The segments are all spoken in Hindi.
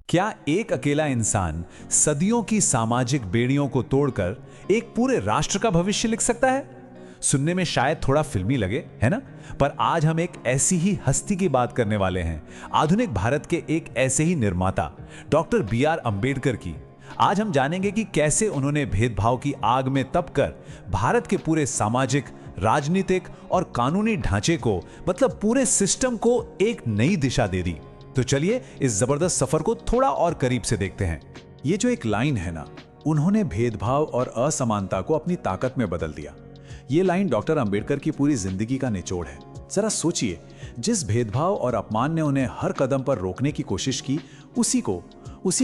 क्या एक अकेला इंसान सदियों की सामाजिक बेड़ियों को तोड़कर एक पूरे राष्ट्र का भविष्य लिख सकता है? सुनने में शायद थोड़ा फिल्मी लगे, है ना? पर आज हम एक ऐसी ही हस्ती की बात करने वाले हैं, आधुनिक भारत के एक ऐसे ही निर्माता डॉक्टर बी.आर. अंबेडकर की। आज हम जानेंगे कि कैसे उन्होंने भेदभाव की आग में तपकर भारत के पूरे सामाजिक, राजनीतिक और कानूनी ढांचे को, मतलब पूरे सिस्टम को एक नई दिशा दे दी। तो चलिए इस जबरदस्त सफर को थोड़ा और करीब से देखते हैं। ये जो एक लाइन है ना, उन्होंने भेदभाव और असमानता को अपनी ताकत में बदल दिया। ये लाइन डॉक्टर अंबेडकर की पूरी जिंदगी का निचोड़ है। जरा सोचिए, जिस भेदभाव और अपमान ने उन्हें हर कदम पर रोकने की कोशिश की, उसी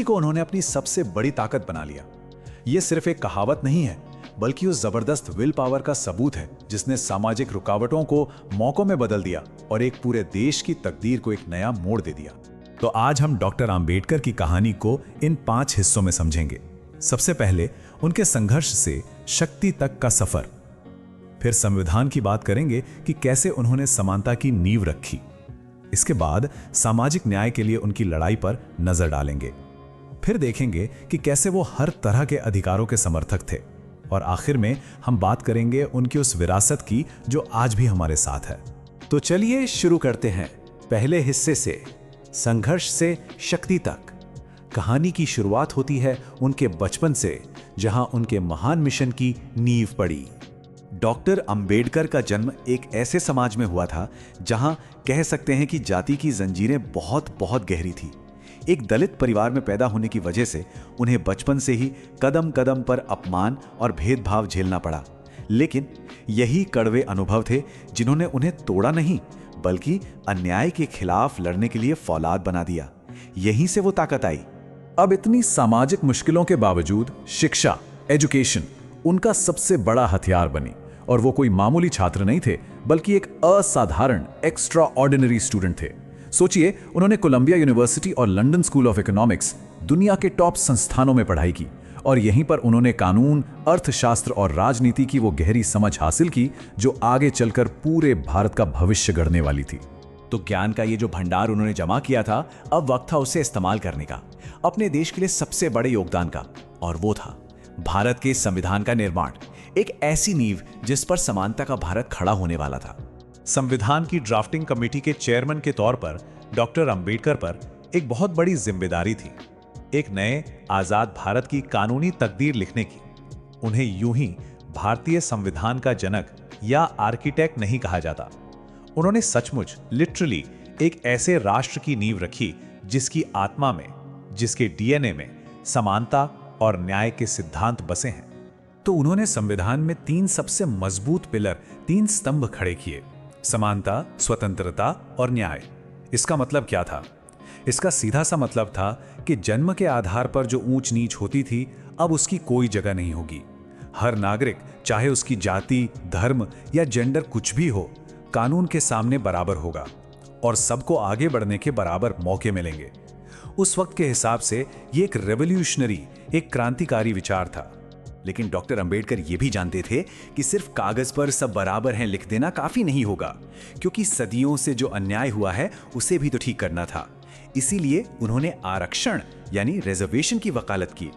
को उन्होंने अपनी सबसे बड़ी ताकत बना लिया। ये सिर्फ एक कहावत नहीं है, बल्कि उस जबरदस्त विल पावर का सबूत है जिसने सामाजिक रुकावटों को मौकों में बदल दिया और एक पूरे देश की तकदीर को एक नया मोड़ दे दिया। तो आज हम डॉक्टर अंबेडकर की कहानी को इन 5 हिस्सों में समझेंगे। सबसे पहले उनके संघर्ष से शक्ति तक का सफर, फिर संविधान की बात करेंगे कि कैसे उन्होंने समानता की नींव रखी। इसके बाद सामाजिक न्याय के लिए उनकी लड़ाई पर नजर डालेंगे। फिर देखेंगे कि कैसे वो हर तरह के अधिकारों के समर्थक थे। और आखिर में हम बात करेंगे उनकी उस विरासत की जो आज भी हमारे साथ है। तो चलिए शुरू करते हैं पहले हिस्से से, संघर्ष से शक्ति तक। कहानी की शुरुआत होती है उनके बचपन से, जहां उनके महान मिशन की नींव पड़ी। डॉक्टर अंबेडकर का जन्म एक ऐसे समाज में हुआ था जहां कह सकते हैं कि जाति की जंजीरें बहुत बहुत गहरी थी। एक दलित परिवार में पैदा होने की वजह से उन्हें बचपन से ही कदम कदम पर अपमान और भेदभाव झेलना पड़ा। लेकिन यही कड़वे अनुभव थे जिन्होंने उन्हें तोड़ा नहीं, बल्कि अन्याय के खिलाफ लड़ने के लिए फौलाद बना दिया। यहीं से वो ताकत आई। अब इतनी सामाजिक मुश्किलों के बावजूद शिक्षा, एजुकेशन उनका सबसे बड़ा हथियार बनी। और वो कोई मामूली छात्र नहीं थे, बल्कि एक असाधारण, एक्स्ट्रा ऑर्डिनरी स्टूडेंट थे। सोचिए, उन्होंने कोलंबिया यूनिवर्सिटी और लंदन स्कूल ऑफ इकोनॉमिक्स, दुनिया के टॉप संस्थानों में पढ़ाई की। और यहीं पर उन्होंने कानून, अर्थशास्त्र और राजनीति की वो गहरी समझ हासिल की जो आगे चलकर पूरे भारत का भविष्य गढ़ने वाली थी। तो ज्ञान का ये जो भंडार उन्होंने जमा किया था, अब वक्त था उसे इस्तेमाल करने का, अपने देश के लिए सबसे बड़े योगदान का। और वो था भारत के संविधान का निर्माण, एक ऐसी नींव जिस पर समानता का भारत खड़ा होने वाला था। संविधान की ड्राफ्टिंग कमेटी के चेयरमैन के तौर पर डॉक्टर अंबेडकर पर एक बहुत बड़ी जिम्मेदारी थी, एक नए आजाद भारत की कानूनी तकदीर लिखने की। उन्हें यूं ही भारतीय संविधान का जनक या आर्किटेक्ट नहीं कहा जाता। उन्होंने सचमुच लिटरली एक ऐसे राष्ट्र की नींव रखी जिसकी आत्मा में, जिसके डीएनए में समानता और न्याय के सिद्धांत बसे हैं। तो उन्होंने संविधान में 3 सबसे मजबूत पिलर, 3 स्तंभ खड़े किए: समानता, स्वतंत्रता और न्याय। इसका मतलब क्या था? इसका सीधा सा मतलब था कि जन्म के आधार पर जो ऊंच नीच होती थी, अब उसकी कोई जगह नहीं होगी। हर नागरिक, चाहे उसकी जाति, धर्म या जेंडर कुछ भी हो, कानून के सामने बराबर होगा और सबको आगे बढ़ने के बराबर मौके मिलेंगे। उस वक्त के हिसाब से ये एक रेवोल्यूशनरी, एक क्रांतिकारी विचार था। लेकिन डॉक्टर अंबेडकर ये भी जानते थे कि सिर्फ कागज पर सब बराबर हैं लिख देना काफी नहीं होगा, क्योंकि सदियों से जो अन्याय हुआ है उसे भी तो ठीक करना था। इसीलिए उन्होंने आरक्षण यानी रिजर्वेशन की वकालत की।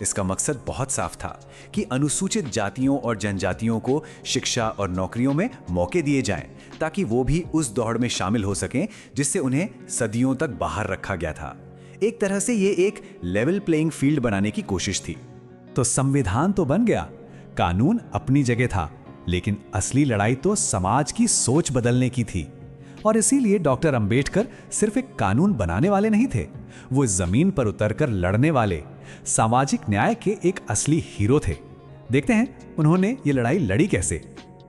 इसका मकसद बहुत साफ था कि अनुसूचित जातियों और जनजातियों को शिक्षा और नौकरियों में मौके दिए जाएं, ताकि वो भी उस दौड़ में शामिल हो सकें जिससे उन्हें सदियों तक बाहर रखा गया था। एक तरह से ये एक लेवल प्लेइंग फील्ड बनाने की कोशिश थी। तो संविधान तो बन गया, कानून अपनी जगह था, लेकिन असली लड़ाई तो समाज की सोच बदलने की थी। और इसीलिए डॉक्टर अंबेडकर सिर्फ एक कानून बनाने वाले नहीं थे, वो जमीन पर उतरकर लड़ने वाले, सामाजिक न्याय के एक असली हीरो थे। देखते हैं उन्होंने ये लड़ाई लड़ी कैसे।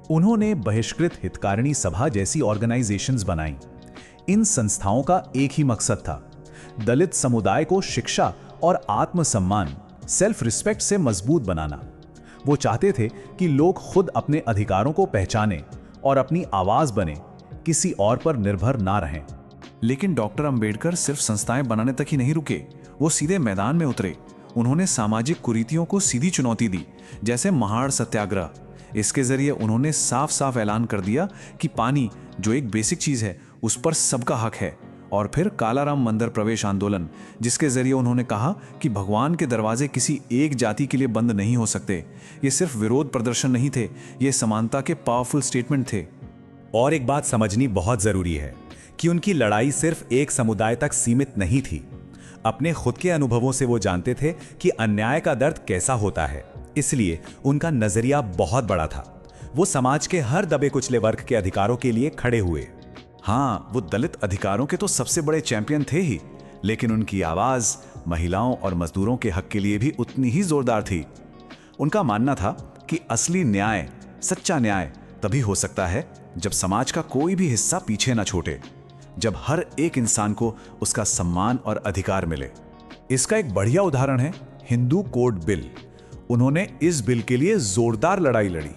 उन्होंने बहिष्कृत हितकारिणी सभा जैसी ऑर्गेनाइजेशंस बनाई। इन संस्थाओं का एक ही मकसद था, दलित समुदाय को शिक्षा और आत्मसम्मान, सेल्फ रिस्पेक्ट से मजबूत बनाना। वो चाहते थे कि लोग खुद अपने अधिकारों को पहचानें और अपनी आवाज बने, किसी और पर निर्भर ना रहें। लेकिन डॉक्टर अंबेडकर सिर्फ संस्थाएं बनाने तक ही नहीं रुके, वो सीधे मैदान में उतरे। उन्होंने सामाजिक कुरीतियों को सीधी चुनौती दी, जैसे महाड़ सत्याग्रह। इसके जरिए उन्होंने साफ साफ ऐलान कर दिया कि पानी जो एक बेसिक चीज है उस पर सबका हक है। और फिर कालाराम मंदिर प्रवेश आंदोलन, जिसके जरिए उन्होंने कहा कि भगवान के दरवाजे किसी एक जाति के लिए बंद नहीं हो सकते। ये सिर्फ विरोध प्रदर्शन नहीं थे, ये समानता के पावरफुल स्टेटमेंट थे। और एक बात समझनी बहुत जरूरी है कि उनकी लड़ाई सिर्फ एक समुदाय तक सीमित नहीं थी। अपने खुद के अनुभवों से वो जानते थे कि अन्याय का दर्द कैसा होता है, इसलिए उनका नजरिया बहुत बड़ा था। वो समाज के हर दबे कुचले वर्ग के अधिकारों के लिए खड़े हुए। हाँ, वो दलित अधिकारों के तो सबसे बड़े चैंपियन थे ही, लेकिन उनकी आवाज महिलाओं और मजदूरों के हक के लिए भी उतनी ही जोरदार थी। उनका मानना था कि असली न्याय, सच्चा न्याय तभी हो सकता है जब समाज का कोई भी हिस्सा पीछे न छूटे, जब हर एक इंसान को उसका सम्मान और अधिकार मिले। इसका एक बढ़िया उदाहरण है हिंदू कोड बिल। उन्होंने इस बिल के लिए जोरदार लड़ाई लड़ी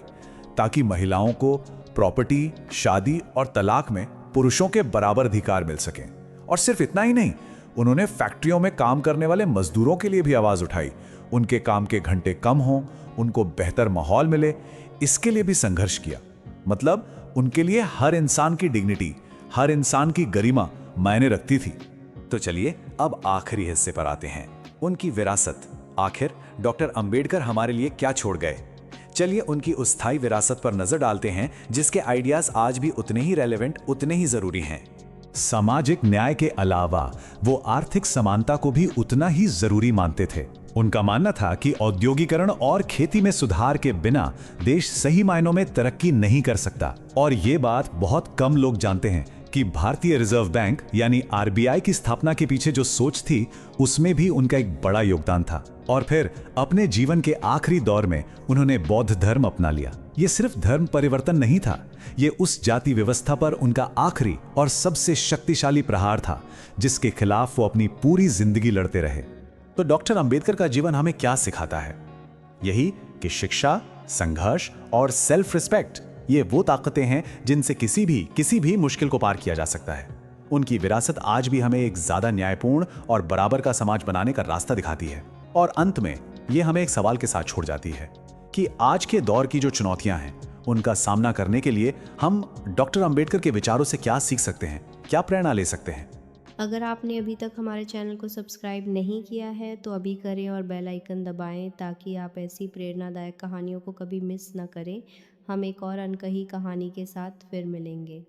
ताकि महिलाओं को प्रॉपर्टी, शादी और तलाक में पुरुषों के बराबर अधिकार मिल सकें। और सिर्फ इतना ही नहीं, उन्होंने फैक्ट्रियों में काम करने वाले मजदूरों के लिए भी आवाज उठाई। उनके काम के घंटे कम हों, उनको बेहतर माहौल मिले, इसके लिए भी संघर्ष किया। मतलब उनके लिए हर इंसान की डिग्निटी, हर इंसान की गरिमा मायने रखती थी। तो चलिए अब आखिरी हिस्से पर आते हैं, उनकी विरासत। आखिर डॉक्टर अंबेडकर हमारे लिए क्या छोड़ गए? चलिए उनकी उस स्थायी विरासत पर नजर डालते हैं जिसके आइडियाज आज भी उतने ही रेलेवेंट, उतने ही जरूरी हैं। सामाजिक न्याय के अलावा वो आर्थिक समानता को भी उतना ही जरूरी मानते थे। उनका मानना था कि औद्योगिकरण और खेती में सुधार के बिना देश सही मायनों में तरक्की नहीं कर सकता। और ये बात बहुत कम लोग जानते हैं कि भारतीय रिजर्व बैंक यानी आरबीआई की स्थापना के पीछे जो सोच थी, उसमें भी उनका एक बड़ा योगदान था। और फिर अपने जीवन के आखिरी दौर में उन्होंने बौद्ध धर्म अपना लिया। ये सिर्फ धर्म परिवर्तन नहीं था, ये उस जाति व्यवस्था पर उनका आखिरी और सबसे शक्तिशाली प्रहार था जिसके खिलाफ वो अपनी पूरी जिंदगी लड़ते रहे। तो डॉक्टर अंबेडकर का जीवन हमें क्या सिखाता है? यही कि शिक्षा, संघर्ष और सेल्फ रिस्पेक्ट, ये वो ताकतें हैं जिनसे किसी भी मुश्किल को पार किया जा सकता है। उनकी विरासत आज भी हमें एक ज्यादा न्यायपूर्ण और बराबर का समाज बनाने का रास्ता दिखाती है। और अंत में ये हमें एक सवाल के साथ छोड़ जाती है कि आज के दौर की जो चुनौतियां हैं, उनका सामना करने के लिए हम डॉक्टर अंबेडकर के विचारों से क्या सीख सकते हैं, क्या प्रेरणा ले सकते हैं। अगर आपने अभी तक हमारे चैनल को सब्सक्राइब नहीं किया है तो अभी करें और बेल आइकन दबाएं ताकि आप ऐसी प्रेरणादायक कहानियों को कभी मिस न करें। हम एक और अनकही कहानी के साथ फिर मिलेंगे।